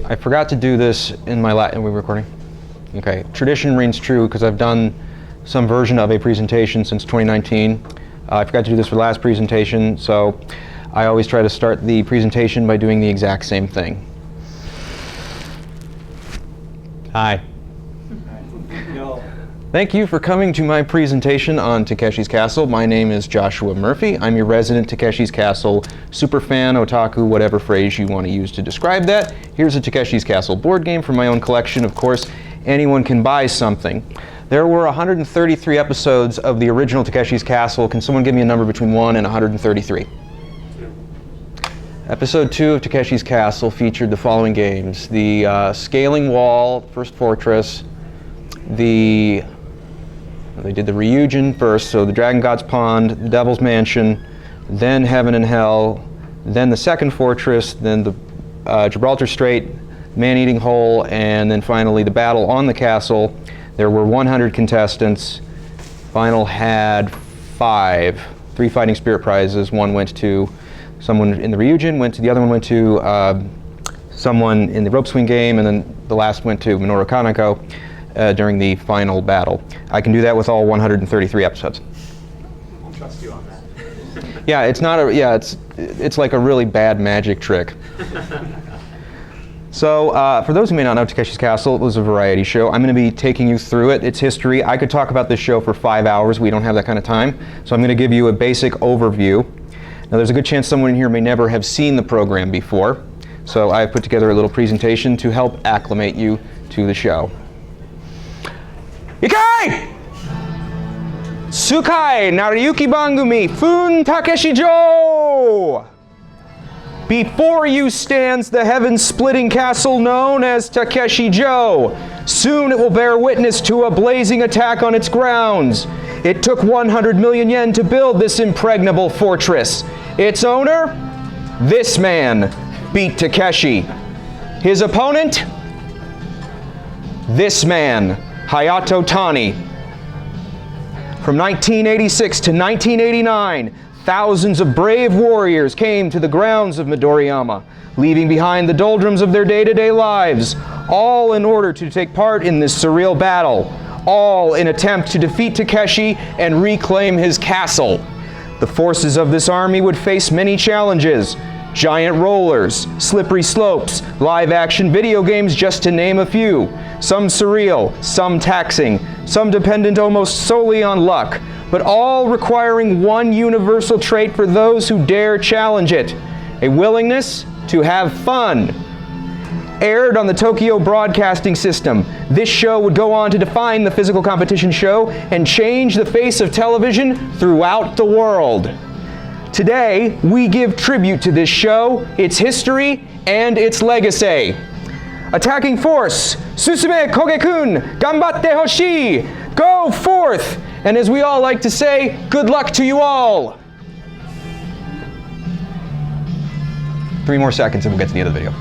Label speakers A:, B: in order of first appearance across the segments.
A: I forgot to do this in my are we recording? Okay. Tradition reigns true because I've done some version of a presentation since 2019. I forgot to do this for the last presentation, so I always try to start the presentation by doing the exact same thing. Hi. Thank you for coming to my presentation on Takeshi's Castle. My name is Joshua Murphy. I'm your resident Takeshi's Castle superfan, otaku, whatever phrase you want to use to describe that. Here's a Takeshi's Castle board game from my own collection. Of course, anyone can buy something. There were 133 episodes of the original Takeshi's Castle. Can someone give me a number between 1 and 133? Episode 2 of Takeshi's Castle featured the following games. The Scaling Wall, First Fortress, they did the Ryujin first, so the Dragon God's Pond, the Devil's Mansion, then Heaven and Hell, then the Second Fortress, then the Gibraltar Strait, Man-Eating Hole, and then finally the Battle on the Castle. There were 100 contestants. Final had 3 Fighting Spirit prizes. One went to someone in the Ryujin, the other one went to someone in the rope swing game, and then the last went to Minoru Kaneko during the final battle. I can do that with all 133 episodes.
B: I'll trust you on that.
A: Yeah, it's like a really bad magic trick. So, for those who may not know Takeshi's Castle, it was a variety show. I'm going to be taking you through it, its history. I could talk about this show for 5 hours. We don't have that kind of time. So I'm going to give you a basic overview. Now, there's a good chance someone in here may never have seen the program before. So I've put together a little presentation to help acclimate you to the show. Ikai! Tsukai Nariyuki Bangumi Fun Takeshi-jo! Before you stands the heaven-splitting castle known as Takeshi-jo. Soon it will bear witness to a blazing attack on its grounds. It took 100 million yen to build this impregnable fortress. Its owner? This man beat Takeshi. His opponent? This man, Hayato Tani. From 1986 to 1989, thousands of brave warriors came to the grounds of Midoriyama, leaving behind the doldrums of their day-to-day lives, all in order to take part in this surreal battle, all in attempt to defeat Takeshi and reclaim his castle. The forces of this army would face many challenges: giant rollers, slippery slopes, live-action video games, just to name a few. Some surreal, some taxing, some dependent almost solely on luck, but all requiring one universal trait for those who dare challenge it: a willingness to have fun. Aired on the Tokyo Broadcasting System, this show would go on to define the physical competition show and change the face of television throughout the world. Today, we give tribute to this show, its history, and its legacy. Attacking force, Susume Koge-kun, Gambatte Hoshi! Go forth! And as we all like to say, good luck to you all! 3 more seconds and we'll get to the end of the video.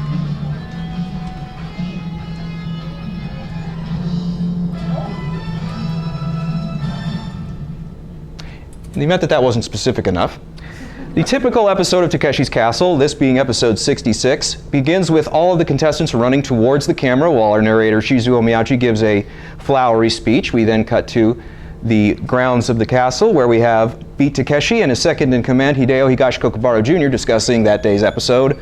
A: In the event that that wasn't specific enough, the typical episode of Takeshi's Castle, this being episode 66, begins with all of the contestants running towards the camera while our narrator Shizuo Miyachi gives a flowery speech. We then cut to the grounds of the castle where we have Beat Takeshi and his second-in-command Hideo Higashikokubaro Jr. discussing that day's episode.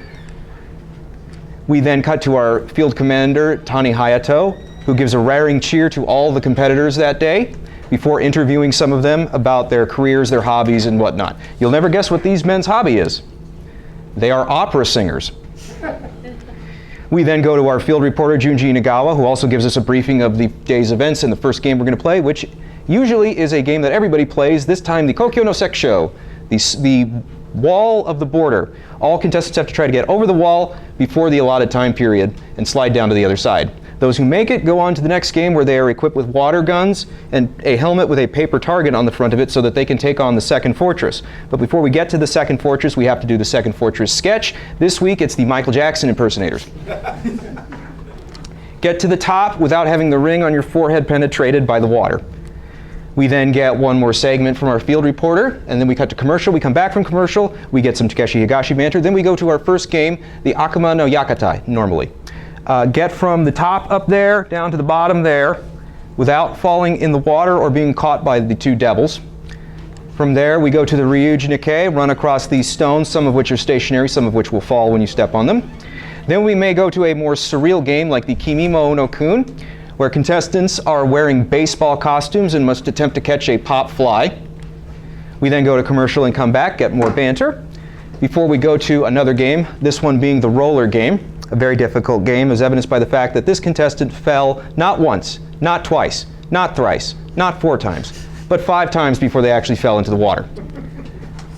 A: We then cut to our field commander Tani Hayato, who gives a raring cheer to all the competitors that day, before interviewing some of them about their careers, their hobbies, and whatnot. You'll never guess what these men's hobby is. They are opera singers. We then go to our field reporter, Junji Inagawa, who also gives us a briefing of the day's events and the first game we're going to play, which usually is a game that everybody plays. This time, the Kokyo no Seksho, the wall of the border. All contestants have to try to get over the wall before the allotted time period and slide down to the other side. Those who make it go on to the next game where they are equipped with water guns and a helmet with a paper target on the front of it so that they can take on the second fortress. But before we get to the second fortress, we have to do the second fortress sketch. This week, it's the Michael Jackson impersonators. Get to the top without having the ring on your forehead penetrated by the water. We then get one more segment from our field reporter, and then we cut to commercial. We come back from commercial, we get some Takeshi Higashi banter, then we go to our first game, the Akuma no Yakatai, normally. get from the top up there down to the bottom there without falling in the water or being caught by the two devils. From there, we go to the Ryuji Nikkei, run across these stones, some of which are stationary, some of which will fall when you step on them. Then we may go to a more surreal game like the Kimimo no Kun, where contestants are wearing baseball costumes and must attempt to catch a pop fly. We then go to commercial and come back, get more banter, before we go to another game, this one being the roller game, a very difficult game, as evidenced by the fact that this contestant fell not once, not twice, not thrice, not 4 times, but 5 times before they actually fell into the water.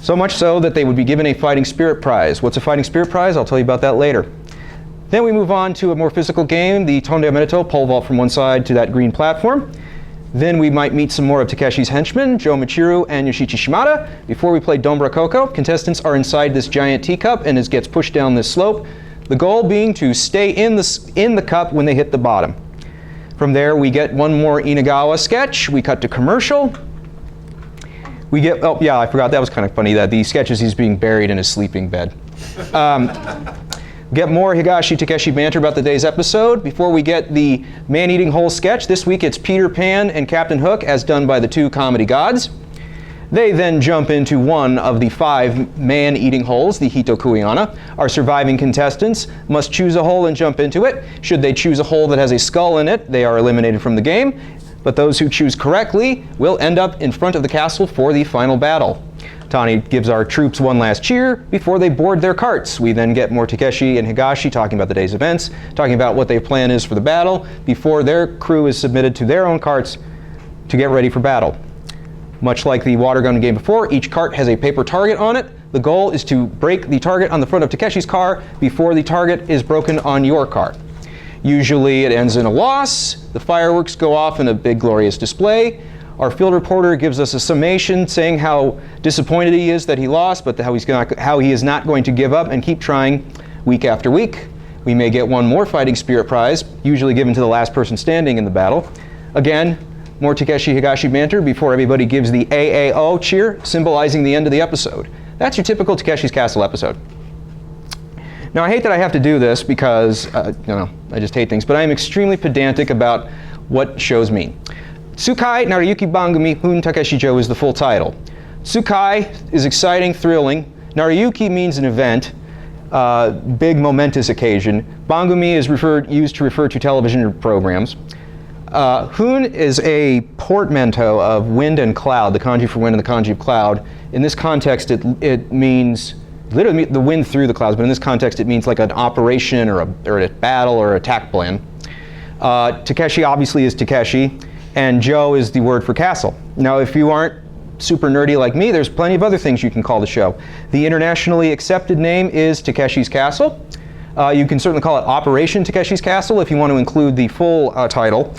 A: So much so that they would be given a fighting spirit prize. What's a fighting spirit prize? I'll tell you about that later. Then we move on to a more physical game, the Tonde Minato, pole vault from one side to that green platform. Then we might meet some more of Takeshi's henchmen, Joe Michiru and Yoshichi Shimada. Before we play Dombra Koko, contestants are inside this giant teacup and it gets pushed down this slope. The goal being to stay in the cup when they hit the bottom. From there, we get one more Inagawa sketch. We cut to commercial. We get, oh yeah, I forgot, that was kind of funny, that the sketch is he's being buried in his sleeping bed. Get more Higashi Takeshi banter about the day's episode. Before we get the man-eating hole sketch, this week it's Peter Pan and Captain Hook as done by the 2 comedy gods. They then jump into one of the 5 man-eating holes, the Hitokuyana. Our surviving contestants must choose a hole and jump into it. Should they choose a hole that has a skull in it, they are eliminated from the game. But those who choose correctly will end up in front of the castle for the final battle. Tani gives our troops one last cheer before they board their carts. We then get more Takeshi and Higashi talking about the day's events, talking about what their plan is for the battle before their crew is submitted to their own carts to get ready for battle. Much like the water gun game before, each cart has a paper target on it. The goal is to break the target on the front of Takeshi's car before the target is broken on your car. Usually it ends in a loss. The fireworks go off in a big glorious display. Our field reporter gives us a summation saying how disappointed he is that he lost, but how he is not going to give up and keep trying week after week. We may get one more fighting spirit prize, usually given to the last person standing in the battle. Again, more Takeshi Higashi banter before everybody gives the AAO cheer, symbolizing the end of the episode. That's your typical Takeshi's Castle episode. Now, I hate that I have to do this because, I just hate things, but I am extremely pedantic about what shows mean. Tsukai Narayuki Bangumi Hun Takeshijo is the full title. Tsukai is exciting, thrilling. Narayuki means an event, big momentous occasion. Bangumi is used to refer to television programs. Hun is a portmanteau of wind and cloud, the kanji for wind and the kanji of cloud. In this context, it means literally the wind through the clouds, but in this context it means like an operation or a battle or attack plan. Takeshi obviously is Takeshi, and Jo is the word for castle. Now, if you aren't super nerdy like me, there's plenty of other things you can call the show. The internationally accepted name is Takeshi's Castle. You can certainly call it Operation Takeshi's Castle if you want to include the full title.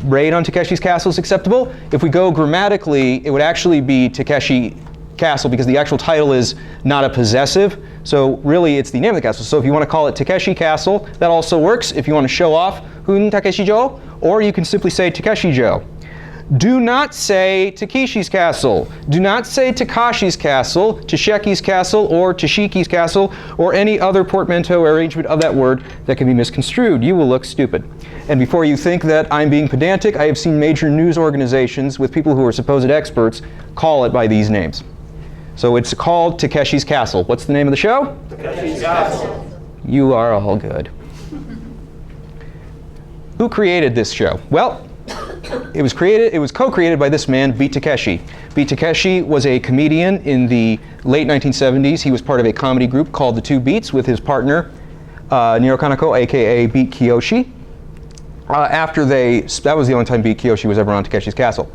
A: Raid on Takeshi's Castle is acceptable. If we go grammatically, it would actually be Takeshi Castle because the actual title is not a possessive. So really it's the name of the castle. So if you want to call it Takeshi Castle, that also works. If you want to show off Hun Takeshi-jo, or you can simply say Takeshi-jo. Do not say Takeshi's Castle. Do not say Takashi's Castle, Tasheki's Castle, or Tashiki's Castle, or any other portmanteau arrangement of that word that can be misconstrued. You will look stupid. And before you think that I'm being pedantic, I have seen major news organizations with people who are supposed experts call it by these names. So it's called Takeshi's Castle. What's the name of the show?
B: Takeshi's Castle.
A: You are all good. Who created this show? Well, it was co-created by this man, Beat Takeshi. Beat Takeshi was a comedian in the late 1970s. He was part of a comedy group called The Two Beats with his partner, Niro Kaneko, aka Beat Kiyoshi. That was the only time Beat Kiyoshi was ever on Takeshi's Castle.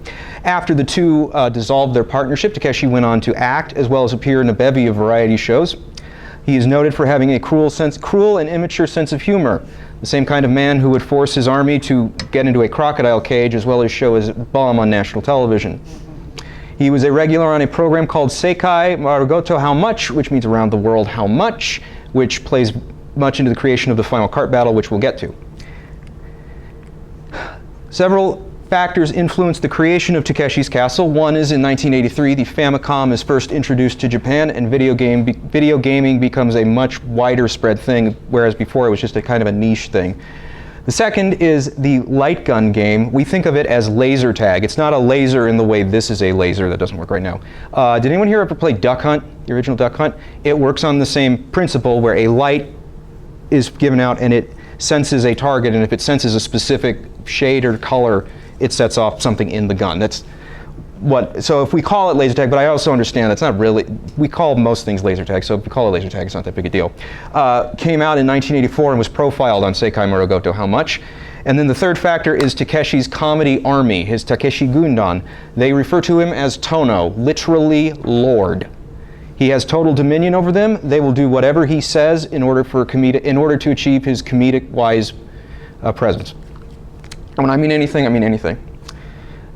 A: After the two dissolved their partnership, Takeshi went on to act as well as appear in a bevy of variety shows. He is noted for having a cruel and immature sense of humor, the same kind of man who would force his army to get into a crocodile cage as well as show his bum on national television. He was a regular on a program called Seikai Marugoto How Much, which means around the world how much, which plays much into the creation of the final cart battle, which we'll get to. Several factors influenced the creation of Takeshi's Castle. One is in 1983, the Famicom is first introduced to Japan, and video gaming becomes a much wider spread thing, whereas before it was just a kind of a niche thing. The second is the light gun game. We think of it as laser tag. It's not a laser in the way this is a laser. That doesn't work right now. Did anyone here ever play Duck Hunt, the original Duck Hunt? It works on the same principle where a light is given out and it senses a target, and if it senses a specific shade or color, it sets off something in the gun. That's what, so if we call it laser tag, but I also understand that's not really, we call most things laser tag, so if we call it laser tag, it's not that big a deal. Came out in 1984 and was profiled on Seikai Murogoto. How much? And then the third factor is Takeshi's comedy army, his Takeshi Gundan. They refer to him as Tono, literally Lord. He has total dominion over them. They will do whatever he says in order to achieve his comedic-wise presence. And when I mean anything, I mean anything.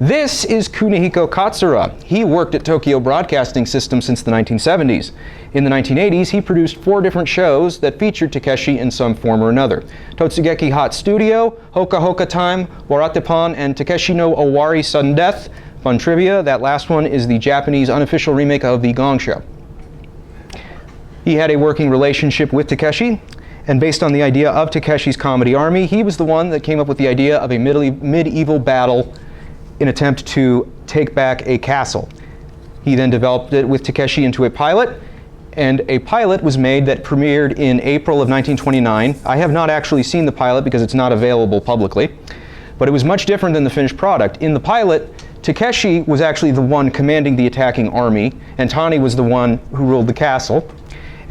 A: This is Kunihiko Katsura. He worked at Tokyo Broadcasting System since the 1970s. In the 1980s, he produced 4 different shows that featured Takeshi in some form or another. Totsugeki Hot Studio, Hoka Hoka Time, Waratepan, and Takeshi no Owari Sudden Death. Fun trivia, that last one is the Japanese unofficial remake of The Gong Show. He had a working relationship with Takeshi, and based on the idea of Takeshi's comedy army, he was the one that came up with the idea of a medieval battle in attempt to take back a castle. He then developed it with Takeshi into a pilot, and a pilot was made that premiered in April of 1929. I have not actually seen the pilot because it's not available publicly, but it was much different than the finished product. In the pilot, Takeshi was actually the one commanding the attacking army, and Tani was the one who ruled the castle,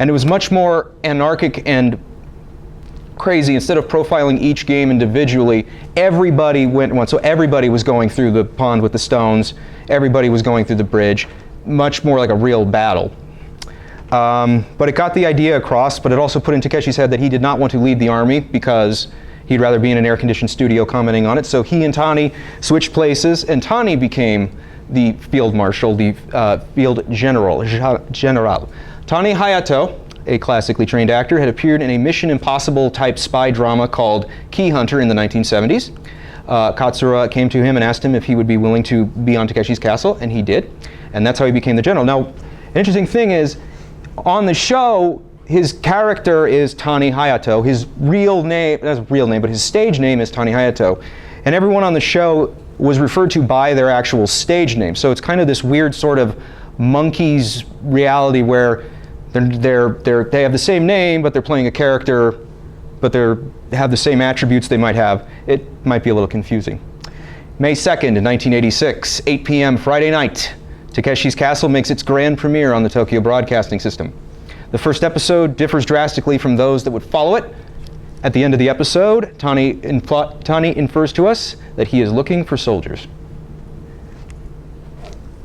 A: and it was much more anarchic and crazy. Instead of profiling each game individually, everybody went once. So everybody was going through the pond with the stones. Everybody was going through the bridge. Much more like a real battle. But it got the idea across, but it also put in Takeshi's head that he did not want to lead the army because he'd rather be in an air-conditioned studio commenting on it. So he and Tani switched places, and Tani became the field marshal, the field general. Tani Hayato, a classically trained actor, had appeared in a Mission Impossible type spy drama called Key Hunter in the 1970s. Katsura came to him and asked him if he would be willing to be on Takeshi's Castle, and he did. And that's how he became the general. Now, an interesting thing is, on the show, his character is Tani Hayato. His real name, not his real name, but his stage name is Tani Hayato. And everyone on the show was referred to by their actual stage name. So it's kind of this weird sort of monkey's reality where they have the same name, but they're playing a character, but they have the same attributes they might have. It might be a little confusing. May 2nd, 1986, 8 p.m. Friday night, Takeshi's Castle makes its grand premiere on the Tokyo Broadcasting System. The first episode differs drastically from those that would follow it. At the end of the episode, Tani infers to us that he is looking for soldiers.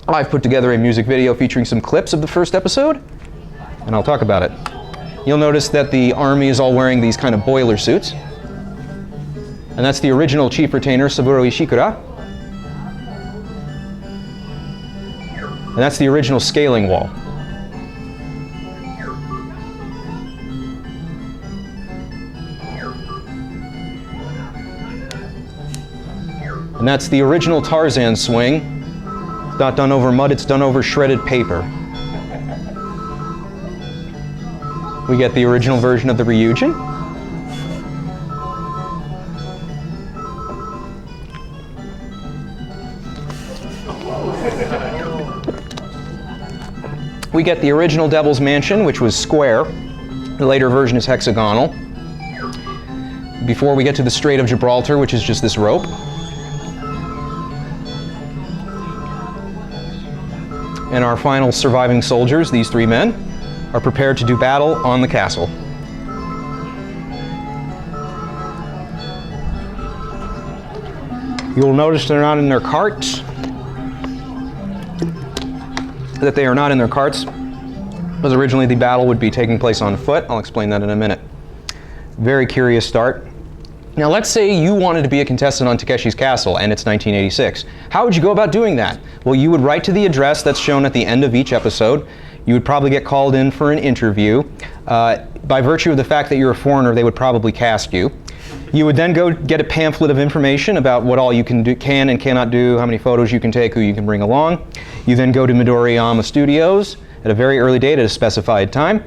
A: I've put together a music video featuring some clips of the first episode, and I'll talk about it. You'll notice that the army is all wearing these kind of boiler suits. And that's the original chief retainer, Saburo Ishikura. And that's the original scaling wall. And that's the original Tarzan swing. It's not done over mud, it's done over shredded paper. We get the original version of the Ryujin. We get the original Devil's Mansion, which was square. The later version is hexagonal. Before we get to the Strait of Gibraltar, which is just this rope. And our final surviving soldiers, these 3 men, are prepared to do battle on the castle. You'll notice they're not in their carts. That they are not in their carts, because originally the battle would be taking place on foot. I'll explain that in a minute. Very curious start. Now let's say you wanted to be a contestant on Takeshi's Castle and it's 1986. How would you go about doing that? Well, you would write to the address that's shown at the end of each episode. You would probably get called in for an interview. By virtue of the fact that you're a foreigner, they would probably cast you. You would then go get a pamphlet of information about what all you can and cannot do, how many photos you can take, who you can bring along. You then go to Midoriyama Studios at a very early date at a specified time.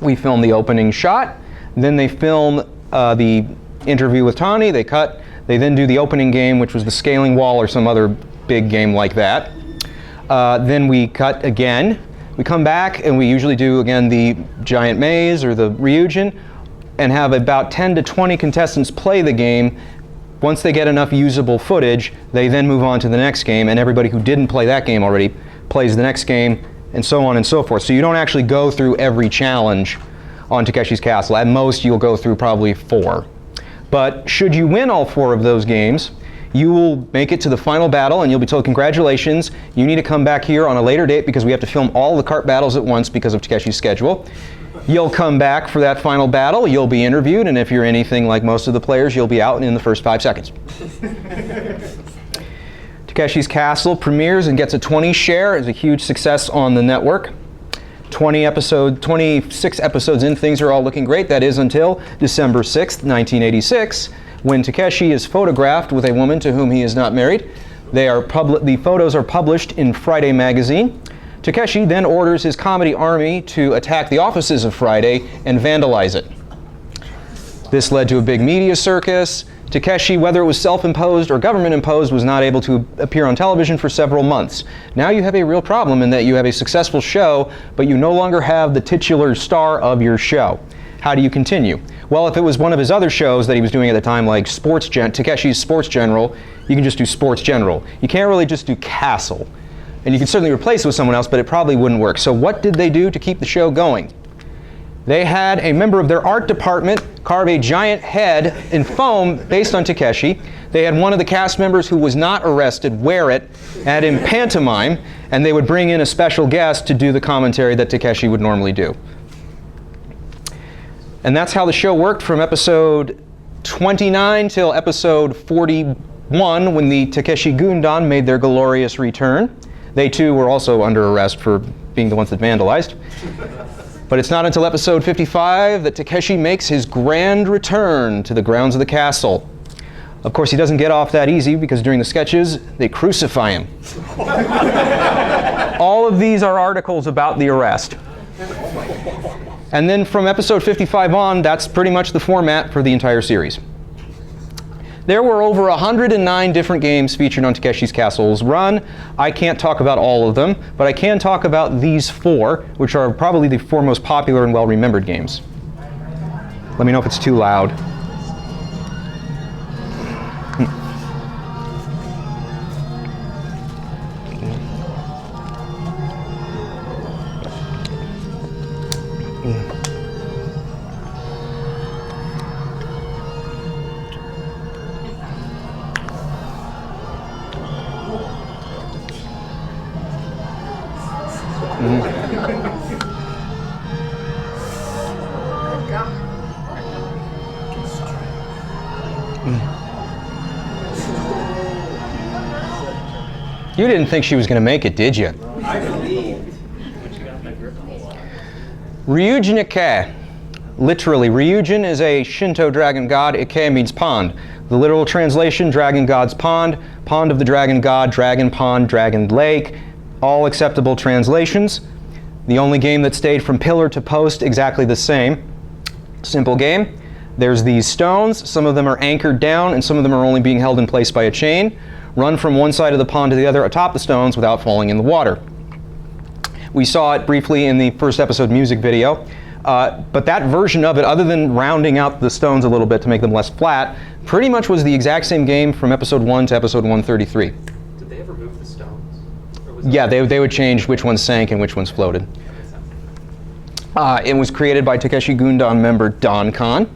A: We film the opening shot. Then they film the interview with Tani. They cut. They then do the opening game, which was the scaling wall or some other big game like that. Then we cut again. We come back and we usually do again the giant maze or the Ryujin, and have about 10 to 20 contestants play the game. Once they get enough usable footage, they then move on to the next game, and everybody who didn't play that game already plays the next game, and so on and so forth. So you don't actually go through every challenge on Takeshi's Castle. At most, you'll go through probably 4. But should you win all 4 of those games, you will make it to the final battle, and you'll be told, congratulations, you need to come back here on a later date because we have to film all the kart battles at once because of Takeshi's schedule. You'll come back for that final battle, you'll be interviewed, and if you're anything like most of the players, you'll be out in the first 5 seconds. Takeshi's Castle premieres and gets a 20 share. It's a huge success on the network. 26 episodes in, things are all looking great. That is until December 6th, 1986, when Takeshi is photographed with a woman to whom he is not married. The photos are published in Friday magazine. Takeshi then orders his comedy army to attack the offices of Friday and vandalize it. This led to a big media circus. Takeshi, whether it was self-imposed or government-imposed, was not able to appear on television for several months. Now you have a real problem in that you have a successful show, but you no longer have the titular star of your show. How do you continue? Well, if it was one of his other shows that he was doing at the time, like Takeshi's Sports General, you can just do Sports General. You can't really just do Castle. And you can certainly replace it with someone else, but it probably wouldn't work. So what did they do to keep the show going? They had a member of their art department carve a giant head in foam based on Takeshi. They had one of the cast members who was not arrested wear it, had him pantomime, and they would bring in a special guest to do the commentary that Takeshi would normally do. And that's how the show worked from episode 29 till episode 41, when the Takeshi Gundan made their glorious return. They too were also under arrest for being the ones that vandalized. But it's not until episode 55 that Takeshi makes his grand return to the grounds of the castle. Of course, he doesn't get off that easy because during the sketches, they crucify him. All of these are articles about the arrest. And then from episode 55 on, that's pretty much the format for the entire series. There were over 109 different games featured on Takeshi's Castle's run. I can't talk about all of them, but I can talk about these 4, which are probably the 4 most popular and well-remembered games. Let me know if it's too loud. You didn't think she was going to make it, did you?
B: I believed.
A: Ryujin Ike. Literally, Ryujin is a Shinto dragon god. Ike means pond. The literal translation, dragon god's pond, pond of the dragon god, dragon pond, dragon lake, all acceptable translations. The only game that stayed from pillar to post exactly the same. Simple game. There's these stones. Some of them are anchored down and some of them are only being held in place by a chain. Run from one side of the pond to the other atop the stones without falling in the water. We saw it briefly in the first episode music video, but that version of it, other than rounding out the stones a little bit to make them less flat, pretty much was the exact same game from episode 1 to episode 133.
B: Did they ever move the stones?
A: Yeah, they would change which ones sank and which ones floated. It was created by Takeshi Gundan member Don Khan.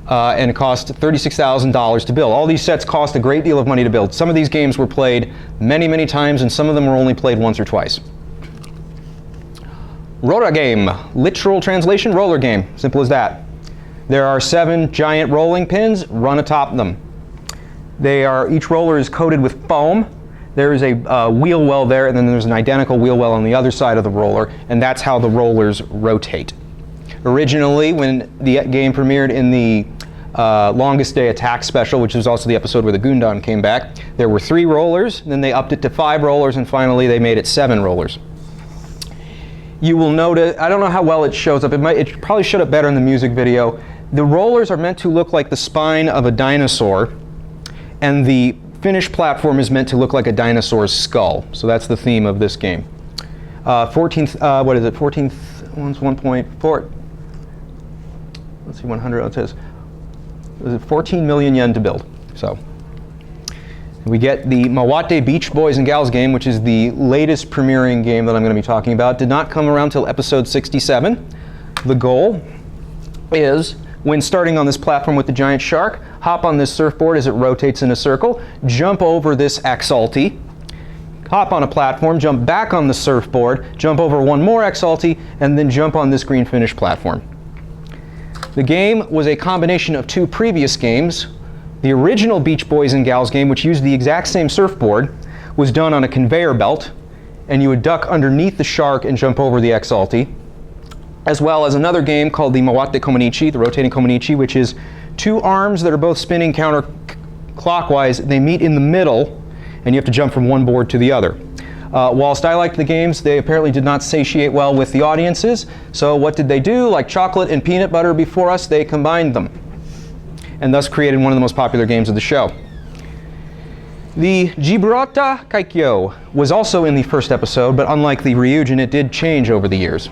A: And it cost $36,000 to build. All these sets cost a great deal of money to build. Some of these games were played many, many times, and some of them were only played once or twice. Rora game, literal translation, roller game, simple as that. There are 7 giant rolling pins, run atop them. Each roller is coated with foam. There is a wheel well there, and then there's an identical wheel well on the other side of the roller, and that's how the rollers rotate. Originally, when the game premiered in the Longest Day Attack Special, which was also the episode where the Gundam came back. There were 3 rollers, then they upped it to 5 rollers, and finally they made it 7 rollers. You will notice, I don't know how well it shows up, it probably showed up better in the music video. The rollers are meant to look like the spine of a dinosaur, and the finished platform is meant to look like a dinosaur's skull. So that's the theme of this game. 14th, what is it, 14th, 1.4, let's see, 100, it says, was it 14 million yen to build. So we get the Mawate Beach Boys and Gals game, which is the latest premiering game that I'm going to be talking about. Did not come around till episode 67. The goal is, when starting on this platform with the giant shark, hop on this surfboard as it rotates in a circle, jump over this Exalti, hop on a platform, jump back on the surfboard, jump over one more Exalti, and then jump on this green finish platform. The game was a combination of 2 previous games. The original Beach Boys and Gals game, which used the exact same surfboard, was done on a conveyor belt, and you would duck underneath the shark and jump over the Exalti, as well as another game called the Mawate Komonichi, the rotating Komonichi, which is 2 arms that are both spinning counterclockwise. They meet in the middle, and you have to jump from one board to the other. Whilst I liked the games, they apparently did not satiate well with the audiences. So what did they do? Like chocolate and peanut butter before us, they combined them, and thus created one of the most popular games of the show. The Gibraltar Kaikyo was also in the first episode, but unlike the Ryujin, it did change over the years.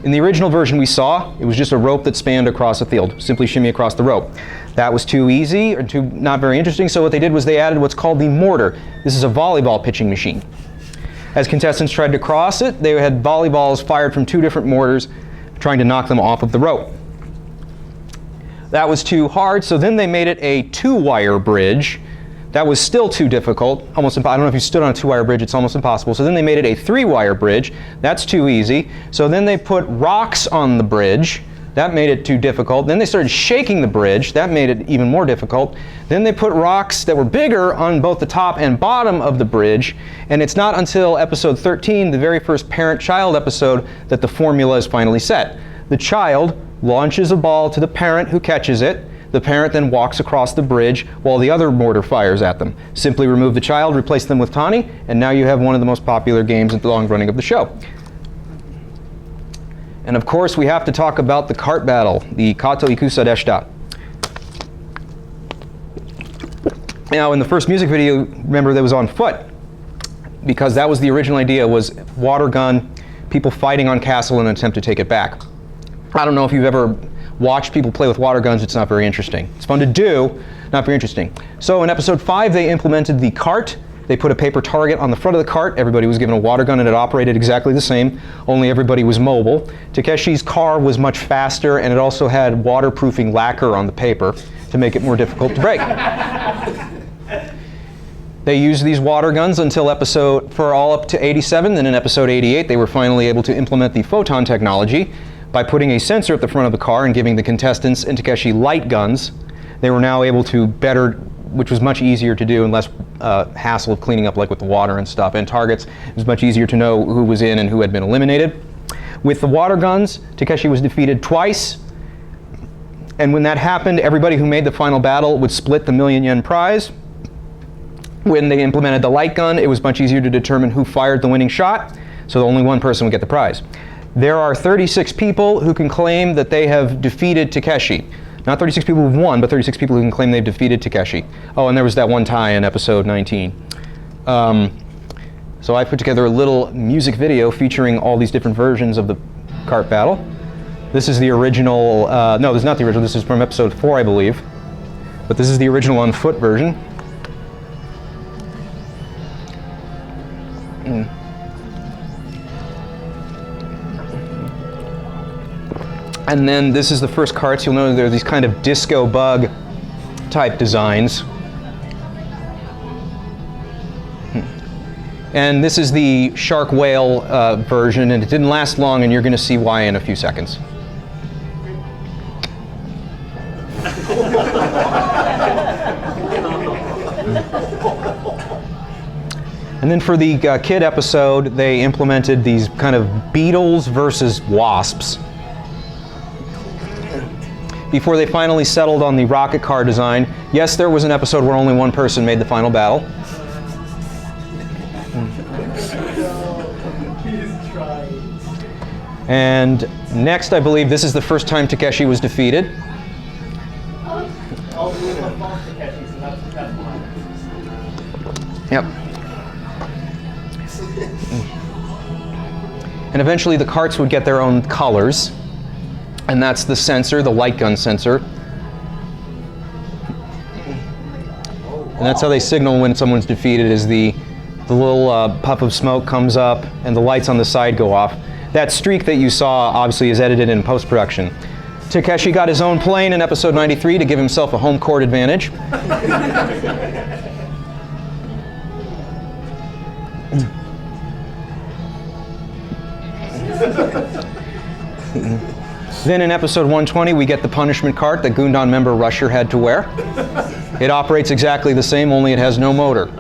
A: In the original version we saw, it was just a rope that spanned across a field. Simply shimmy across the rope. That was too easy, or too not very interesting, so what they did was they added what's called the mortar. This is a volleyball pitching machine. As contestants tried to cross it, they had volleyballs fired from 2 different mortars, trying to knock them off of the rope. That was too hard, so then they made it a 2-wire bridge. That was still too difficult. I don't know if you stood on a 2-wire bridge, it's almost impossible. So then they made it a 3-wire bridge. That's too easy. So then they put rocks on the bridge. That made it too difficult. Then they started shaking the bridge. That made it even more difficult. Then they put rocks that were bigger on both the top and bottom of the bridge. And it's not until episode 13, the very first parent-child episode, that the formula is finally set. The child launches a ball to the parent, who catches it. The parent then walks across the bridge while the other mortar fires at them. Simply remove the child, replace them with Tani, and now you have one of the most popular games in the long running of the show. And of course, we have to talk about the kart battle, the Kato Ikusa Deshita. Now, in the first music video, remember, that was on foot, because that was the original idea, was water gun, people fighting on castle in an attempt to take it back. I don't know if you've ever watched people play with water guns. It's not very interesting. It's fun to do, not very interesting. So in episode 5, they implemented the cart. They put a paper target on the front of the cart. Everybody was given a water gun, and it operated exactly the same, only everybody was mobile. Takeshi's car was much faster, and it also had waterproofing lacquer on the paper to make it more difficult to break. They used these water guns until all up to 87. Then in episode 88, they were finally able to implement the photon technology. By putting a sensor at the front of the car and giving the contestants and Takeshi light guns, they were now able to which was much easier to do and less hassle of cleaning up, like with the water and stuff. And targets, it was much easier to know who was in and who had been eliminated. With the water guns, Takeshi was defeated twice. And when that happened, everybody who made the final battle would split the million-yen prize. When they implemented the light gun, it was much easier to determine who fired the winning shot, so only one person would get the prize. There are 36 people who can claim that they have defeated Takeshi. Not 36 people who've won, but 36 people who can claim they've defeated Takeshi. Oh, and there was that one tie in episode 19. So I put together a little music video featuring all these different versions of the kart battle. This is the original, no, this is not the original, this is from episode 4, I believe. But this is the original on foot version. And then this is the first carts. You'll notice there are these kind of disco bug type designs. And this is the shark whale version, and it didn't last long, and you're going to see why in a few seconds. And then for the kid episode, they implemented these kind of beetles versus wasps. before they finally settled on the rocket car design. Yes, there was an episode where only one person made the final battle. And next, I believe this is the first time Takeshi was defeated. Yep. And eventually the carts would get their own colors. And that's the sensor, the light gun sensor. And that's how they signal when someone's defeated, is the little puff of smoke comes up and the lights on the side go off. That streak that you saw obviously is edited in post-production. Takeshi got his own plane in episode 93 to give himself a home court advantage. Then in episode 120, we get the punishment cart that Gundam member Rusher had to wear. It operates exactly the same, only it has no motor.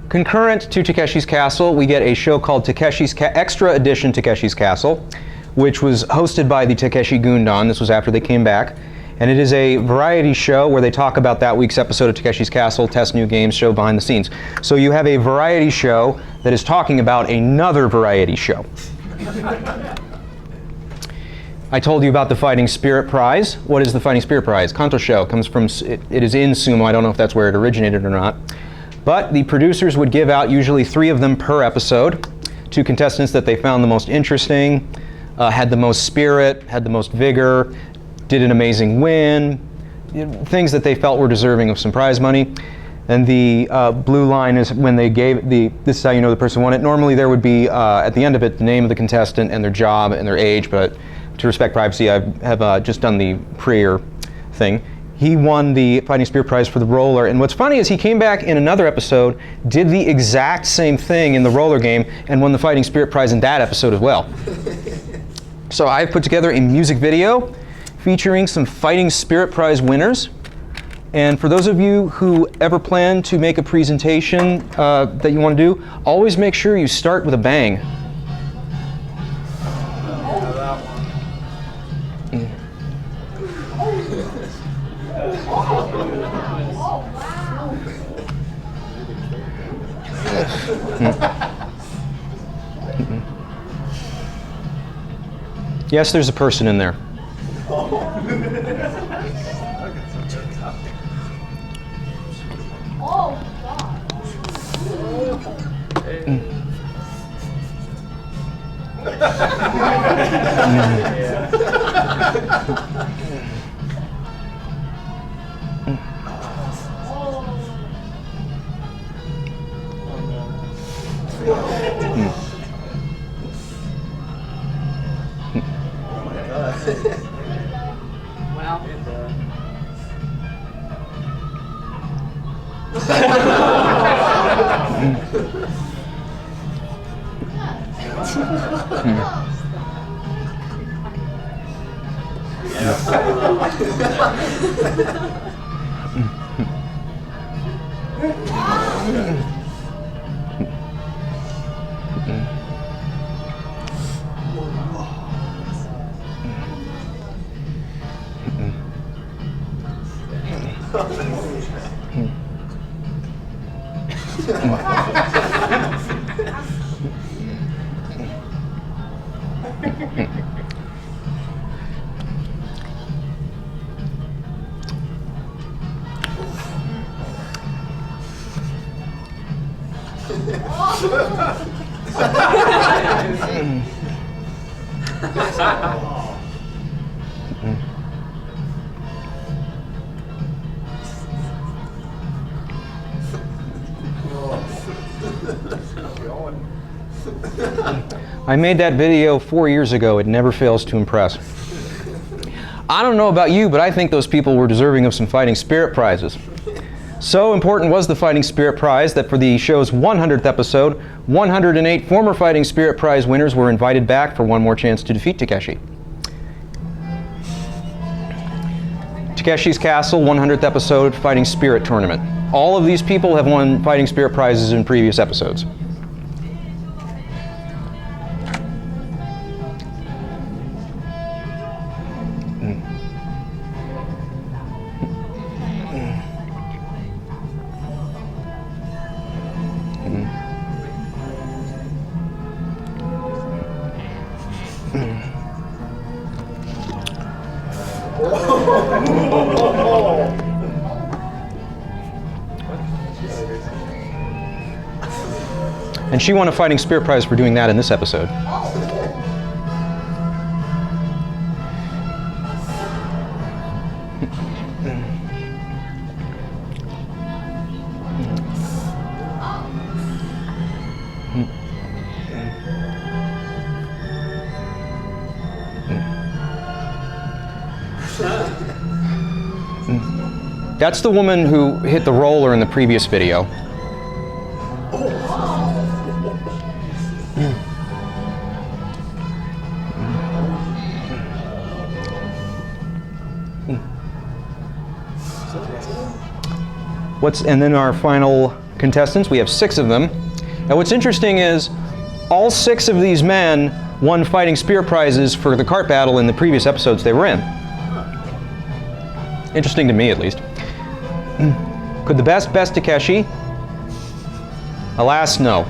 A: Concurrent to Takeshi's Castle, we get a show called Takeshi's Extra Edition Takeshi's Castle, which was hosted by the Takeshi Gundam. This was after they came back. And it is a variety show where they talk about that week's episode of Takeshi's Castle, test new games, show behind the scenes. So you have a variety show that is talking about another variety show. I told you about the Fighting Spirit Prize. What is the Fighting Spirit Prize? Kanto show. Comes from, it is in sumo. I don't know if that's where it originated or not. But the producers would give out usually 3 of them per episode to contestants that they found the most interesting, had the most spirit, had the most vigor, did an amazing win, things that they felt were deserving of some prize money. And the blue line is when they gave this is how you know the person won it. Normally there would be, at the end of it, the name of the contestant and their job and their age, but to respect privacy, I have just done the prior thing. He won the Fighting Spirit Prize for the roller, and what's funny is he came back in another episode, did the exact same thing in the roller game, and won the Fighting Spirit Prize in that episode as well. So I've put together a music video featuring some Fighting Spirit Prize winners. And for those of you who ever plan to make a presentation that you want to do, always make sure you start with a bang. Yes, there's a person in there. I made that video 4 years ago. It never fails to impress. I don't know about you, but I think those people were deserving of some fighting spirit prizes. So important was the Fighting Spirit Prize that for the show's 100th episode, 108 former Fighting Spirit Prize winners were invited back for one more chance to defeat Takeshi. Takeshi's Castle 100th episode Fighting Spirit Tournament. All of these people have won Fighting Spirit prizes in previous episodes. And she won a Fighting Spirit Prize for doing that in this episode. That's the woman who hit the roller in the previous video. And then our final contestants, we have 6 of them. Now what's interesting is all 6 of these men won Fighting Spirit prizes for the kart battle in the previous episodes they were in. Interesting to me, at least. Could the best Takeshi? Alas, no.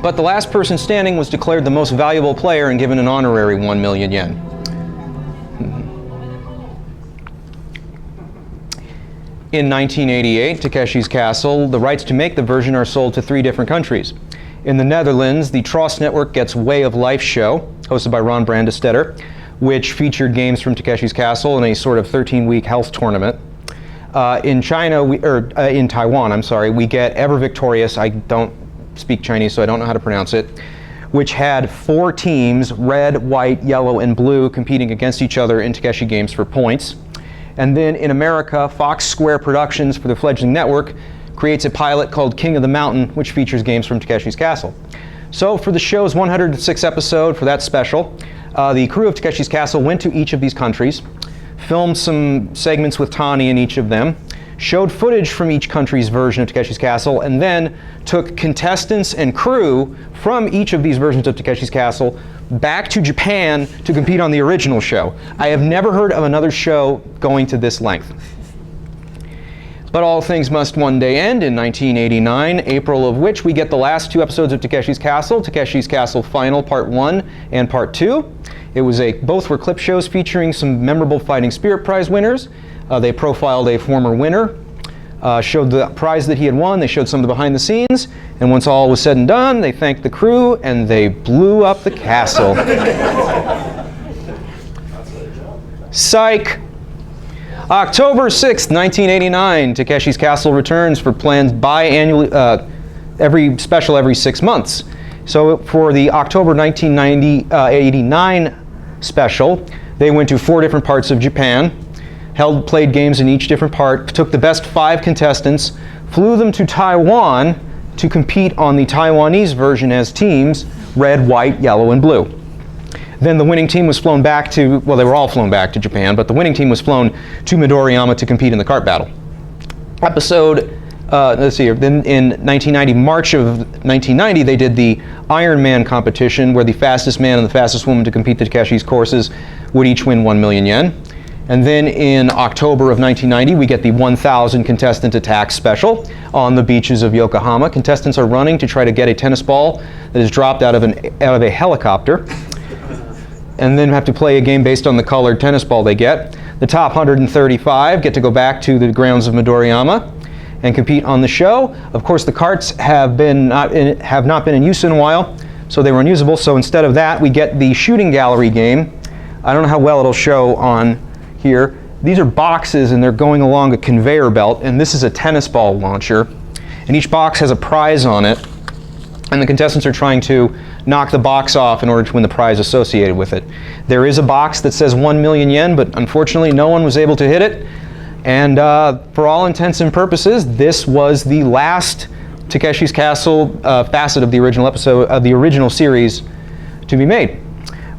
A: But the last person standing was declared the most valuable player and given an honorary 1 million yen. In 1988, Takeshi's Castle, the rights to make the version are sold to 3 different countries. In the Netherlands, the Tros Network gets Way of Life show, hosted by Ron Brandestetter, which featured games from Takeshi's Castle in a sort of 13-week health tournament. In China, in Taiwan, I'm sorry, we get Ever Victorious. I don't speak Chinese, so I don't know how to pronounce it, which had 4 teams, red, white, yellow, and blue, competing against each other in Takeshi games for points. And then in America, Fox Square Productions, for the fledgling network, creates a pilot called King of the Mountain, which features games from Takeshi's Castle. So for the show's 106th episode, for that special, the crew of Takeshi's Castle went to each of these countries, filmed some segments with Tani in each of them, showed footage from each country's version of Takeshi's Castle, and then took contestants and crew from each of these versions of Takeshi's Castle back to Japan to compete on the original show. I have never heard of another show going to this length. But all things must one day end in 1989, April of which we get the last 2 episodes of Takeshi's Castle Final Part 1 and Part 2. Both were clip shows featuring some memorable Fighting Spirit Prize winners. They profiled a former winner, showed the prize that he had won, they showed some of the behind the scenes, and once all was said and done, they thanked the crew and they blew up the castle. Psych! October 6th, 1989, Takeshi's Castle returns for planned every 6 months. So for the October 1989 special, they went to 4 different parts of Japan, played games in each different part, took the best 5 contestants, flew them to Taiwan to compete on the Taiwanese version as teams, red, white, yellow, and blue. Then the winning team was flown back to, well, they were all flown back to Japan, but the winning team was flown to Midoriyama to compete in the kart battle. Let's see here, then in 1990, March of 1990, they did the Ironman competition where the fastest man and the fastest woman to compete the Takeshi's courses would each win 1 million yen. And then in October of 1990, we get the 1,000 contestant attack special on the beaches of Yokohama. Contestants are running to try to get a tennis ball that is dropped out of a helicopter, and then have to play a game based on the colored tennis ball they get. The top 135 get to go back to the grounds of Midoriyama and compete on the show. Of course, the carts have not been in use in a while, so they were unusable. So instead of that, we get the shooting gallery game. I don't know how well it'll show on here. These are boxes and they're going along a conveyor belt, and this is a tennis ball launcher. And each box has a prize on it. and the contestants are trying to knock the box off in order to win the prize associated with it. There is a box that says 1 million yen, but unfortunately no one was able to hit it. And for all intents and purposes, this was the last Takeshi's Castle facet of the original episode of the original series to be made.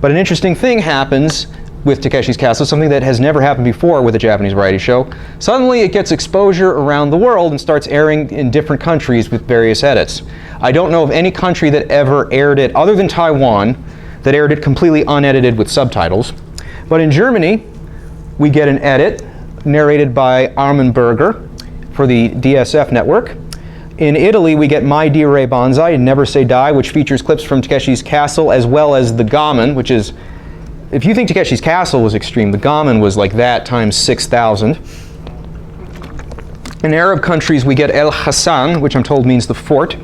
A: But an interesting thing happens with Takeshi's Castle, something that has never happened before with a Japanese variety show. Suddenly it gets exposure around the world and starts airing in different countries with various edits. I don't know of any country that ever aired it, other than Taiwan, that aired it completely unedited with subtitles. But in Germany, we get an edit narrated by Armin Berger for the DSF network. In Italy, we get My Dear Ray Banzai, Never Say Die, which features clips from Takeshi's Castle, as well as The Gammon, which is, if you think Takeshi's Castle was extreme, The Gammon was like that times 6,000. In Arab countries, we get El Hassan, which I'm told means the fort.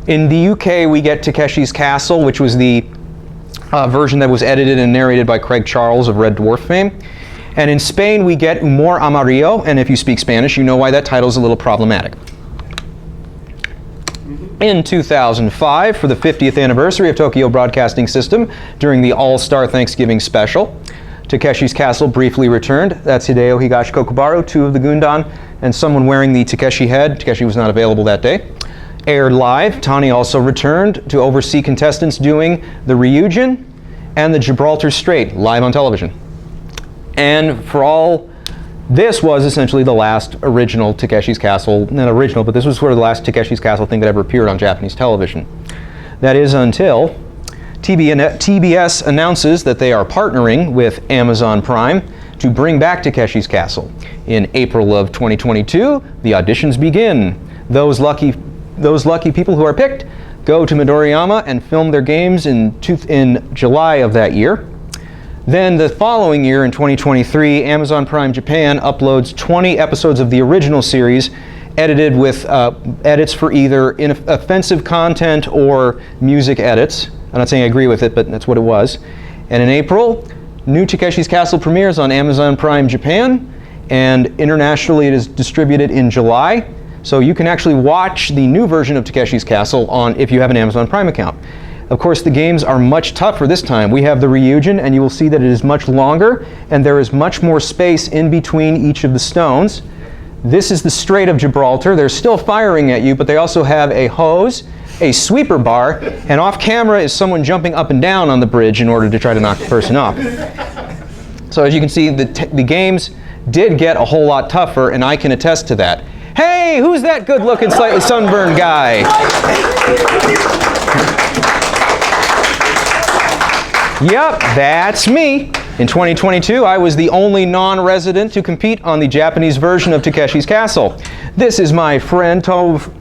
A: In the UK, we get Takeshi's Castle, which was the version that was edited and narrated by Craig Charles of Red Dwarf fame. And in Spain, we get Humor Amarillo, and if you speak Spanish, you know why that title is a little problematic. In 2005, for the 50th anniversary of Tokyo Broadcasting System, during the All-Star Thanksgiving special, Takeshi's Castle briefly returned. That's Hideo Higashi Kokubaru, 2 of the Gundam, and someone wearing the Takeshi head. Takeshi was not available that day. Aired live, Tani also returned to oversee contestants doing the Ryujin and the Gibraltar Strait live on television. And for all, this was essentially the last original Takeshi's Castle, not original, but this was sort of the last Takeshi's Castle thing that ever appeared on Japanese television. That is until TBS announces that they are partnering with Amazon Prime to bring back Takeshi's Castle. In April of 2022, the auditions begin. Those lucky people who are picked go to Midoriyama and film their games in July of that year. Then the following year, in 2023, Amazon Prime Japan uploads 20 episodes of the original series, edited with edits for either offensive content or music edits. I'm not saying I agree with it, but that's what it was. And in April, new Takeshi's Castle premieres on Amazon Prime Japan, and internationally it is distributed in July. So you can actually watch the new version of Takeshi's Castle if you have an Amazon Prime account. Of course, the games are much tougher this time. We have the Ryujin, and you will see that it is much longer, and there is much more space in between each of the stones. This is the Strait of Gibraltar. They're still firing at you, but they also have a hose, a sweeper bar, and off camera is someone jumping up and down on the bridge in order to try to knock the person off. So as you can see, the games did get a whole lot tougher, and I can attest to that. Hey, who's that good-looking, slightly sunburned guy? Yep, that's me. In 2022, I was the only non-resident to compete on the Japanese version of Takeshi's Castle. This is my friend Tomofumi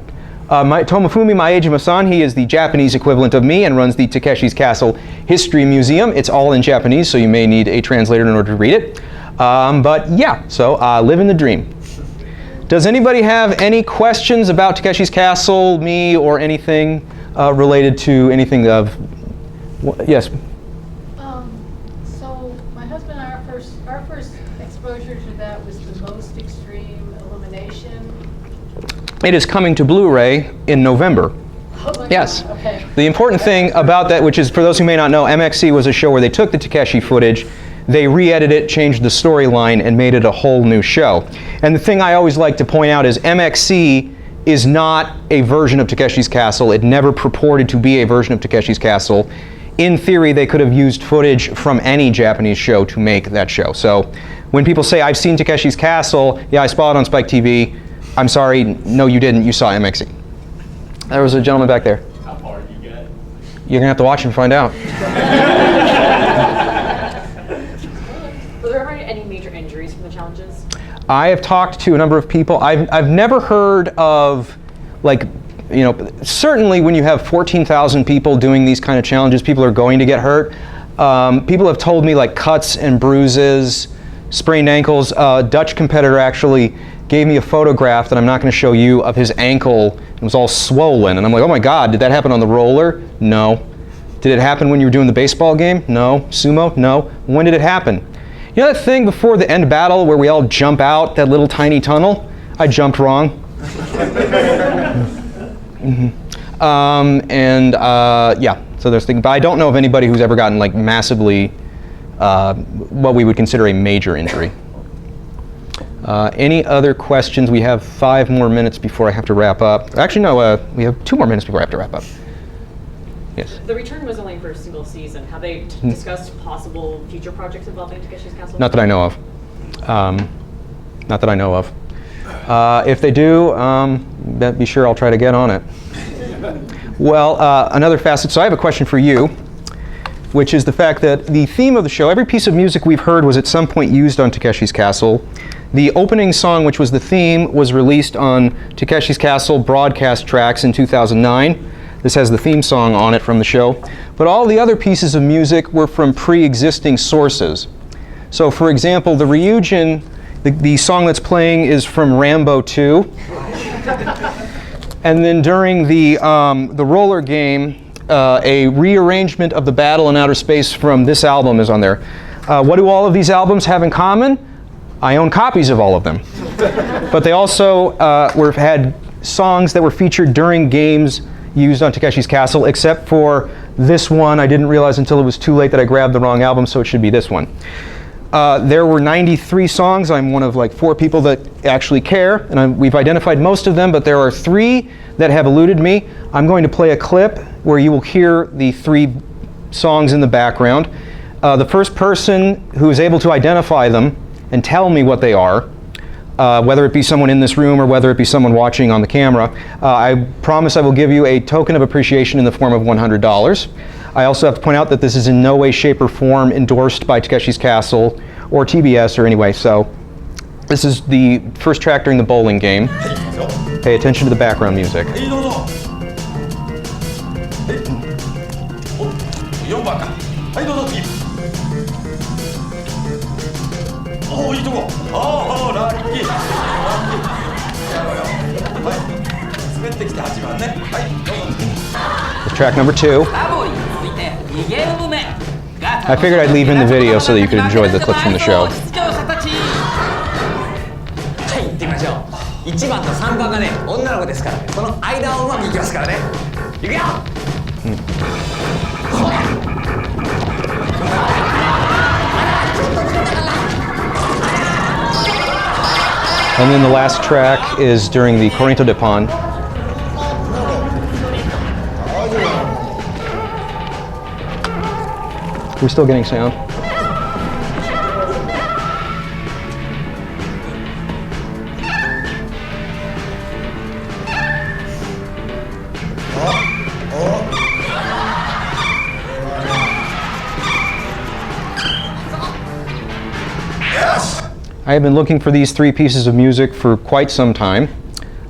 A: Maejima-san. He is the Japanese equivalent of me and runs the Takeshi's Castle History Museum. It's all in Japanese, so you may need a translator in order to read it. But yeah, so living the dream. Does anybody have any questions about Takeshi's Castle, me, or anything related to anything of... Yes?
C: So my husband and our first exposure to that was the most extreme elimination.
A: It is coming to Blu-ray in November.
C: Oh,
A: Yes.
C: okay.
A: The important thing about that, which is, for those who may not know, MXC was a show where they took the Takeshi footage, they re-edited it, changed the storyline, and made it a whole new show. And the thing I always like to point out is MXC is not a version of Takeshi's Castle. It never purported to be a version of Takeshi's Castle. In theory, they could have used footage from any Japanese show to make that show. So when people say, I've seen Takeshi's Castle, yeah, I saw it on Spike TV, I'm sorry, no you didn't, you saw MXC. There was a gentleman back there.
B: How far did you get?
A: You're gonna have to watch and find out.
D: Were there ever any major injuries from the challenges?
A: I have talked to a number of people. I've never heard of, like, you know, certainly when you have 14,000 people doing these kind of challenges, people are going to get hurt. People have told me like cuts and bruises, sprained ankles. A Dutch competitor actually gave me a photograph that I'm not going to show you of his ankle. It was all swollen, and I'm like, oh my God, did that happen on the roller? No. Did it happen when you were doing the baseball game? No. Sumo? No. When did it happen? You know that thing before the end battle where we all jump out that little tiny tunnel? I jumped wrong. Yeah, so there's things, but I don't know of anybody who's ever gotten like massively, what we would consider a major injury. Any other questions? We have 5 more minutes before I have to wrap up. Actually, no, we have 2 more minutes before I have to wrap up. Yes?
D: The return was only for a single season. Have they discussed possible future projects involving Takeshi's Castle?
A: Not that I know of. Not that I know of. If they do, be sure I'll try to get on it. Well, another facet, so I have a question for you, which is the fact that the theme of the show, every piece of music we've heard was at some point used on Takeshi's Castle. The opening song, which was the theme, was released on Takeshi's Castle broadcast tracks in 2009. This has the theme song on it from the show. But all the other pieces of music were from pre-existing sources. So for example, the Ryujin, the song that's playing is from Rambo 2. And then during the roller game, a rearrangement of the Battle in Outer Space from this album is on there. What do all of these albums have in common? I own copies of all of them. But they also had songs that were featured during games used on Takeshi's Castle, except for this one. I didn't realize until it was too late that I grabbed the wrong album, so it should be this one. There were 93 songs. I'm one of like 4 people that actually care, and we've identified most of them, but there are 3 that have eluded me. I'm going to play a clip where you will hear the 3 songs in the background. The first person who is able to identify them and tell me what they are, whether it be someone in this room or whether it be someone watching on the camera, I promise I will give you a token of appreciation in the form of $100. I also have to point out that this is in no way, shape, or form endorsed by Takeshi's Castle or TBS or anyway, so this is the first track during the bowling game. Pay attention to the background music.
E: 4番か。はい、どうぞ次。おお、いいとこ。ああ、ラッキー。ラッキー。やろうよ。はい。滑ってきて8番ね。はい、どうぞ次。
A: Track number 2. I figured I'd leave in the video so that you could enjoy the clips from the show.
F: はい、行ってみましょう。1番と3番がね、女の子ですからね。その間をうまくいきますからね。いくよ。
A: And then the last track is during the Corrento de Pan. Are we still getting sound? I have been looking for these 3 pieces of music for quite some time.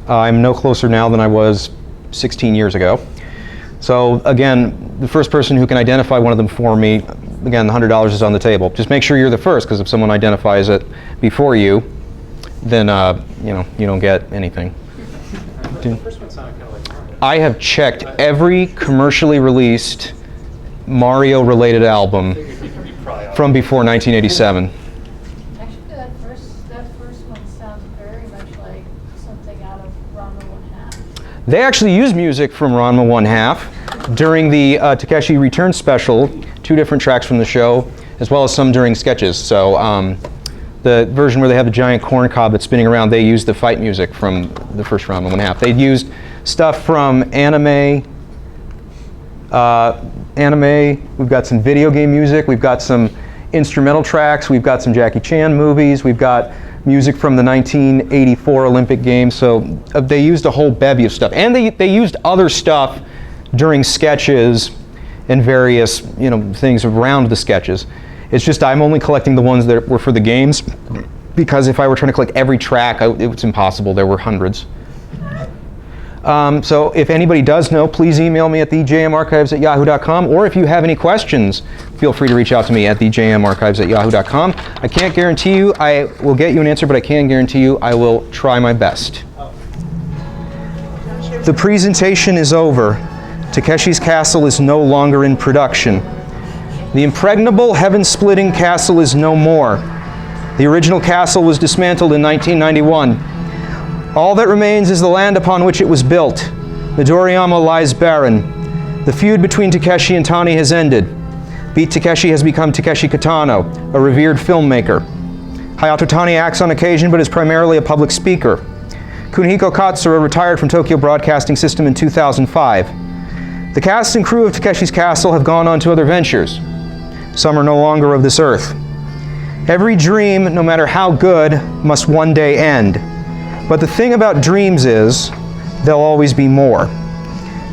A: I'm no closer now than I was 16 years ago. So again, the first person who can identify one of them for me, again, the $100 is on the table. Just make sure you're the first, because if someone identifies it before you, then you don't get anything.
B: The first one sounded kind of like Mario.
A: I have checked every commercially released Mario-related album from before 1987.
C: Actually, that first one sounds very much like something out of Ranma 1/2.
A: They actually used music from Ranma 1/2 during the Takeshi Return special, 2 different tracks from the show, as well as some during sketches. So the version where they have the giant corn cob that's spinning around, they used the fight music from the first Ranma 1/2. They used stuff from anime. We've got some video game music. We've got some instrumental tracks. We've got some Jackie Chan movies. We've got music from the 1984 Olympic Games. So they used a whole bevy of stuff, and they used other stuff during sketches and various things around the sketches. It's just I'm only collecting the ones that were for the games, because if I were trying to collect every track, it was impossible. There were hundreds. So if anybody does know, please email me at thejmarchives@yahoo.com, or if you have any questions, feel free to reach out to me at thejmarchives@yahoo.com. I can't guarantee you I will get you an answer, but I can guarantee you I will try my best. The presentation is over. Takeshi's Castle is no longer in production. The impregnable, heaven-splitting castle is no more. The original castle was dismantled in 1991. All that remains is the land upon which it was built. Midoriyama lies barren. The feud between Takeshi and Tani has ended. Beat Takeshi has become Takeshi Kitano, a revered filmmaker. Hayato Tani acts on occasion but is primarily a public speaker. Kunihiko Katsura retired from Tokyo Broadcasting System in 2005. The cast and crew of Takeshi's Castle have gone on to other ventures. Some are no longer of this earth. Every dream, no matter how good, must one day end. But the thing about dreams is, there'll always be more.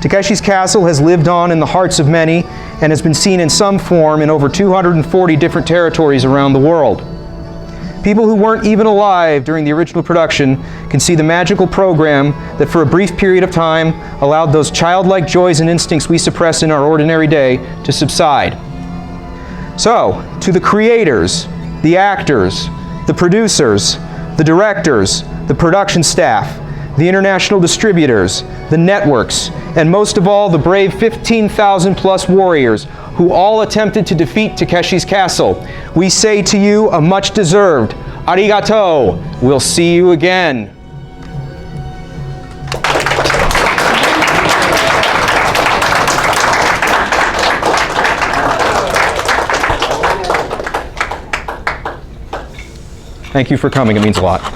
A: Takeshi's Castle has lived on in the hearts of many and has been seen in some form in over 240 different territories around the world. People who weren't even alive during the original production can see the magical program that for a brief period of time allowed those childlike joys and instincts we suppress in our ordinary day to subside. So, to the creators, the actors, the producers, the directors, the production staff, the international distributors, the networks, and most of all, the brave 15,000 plus warriors who all attempted to defeat Takeshi's Castle, we say to you a much deserved arigato. We'll see you again. Thank you for coming. It means a lot.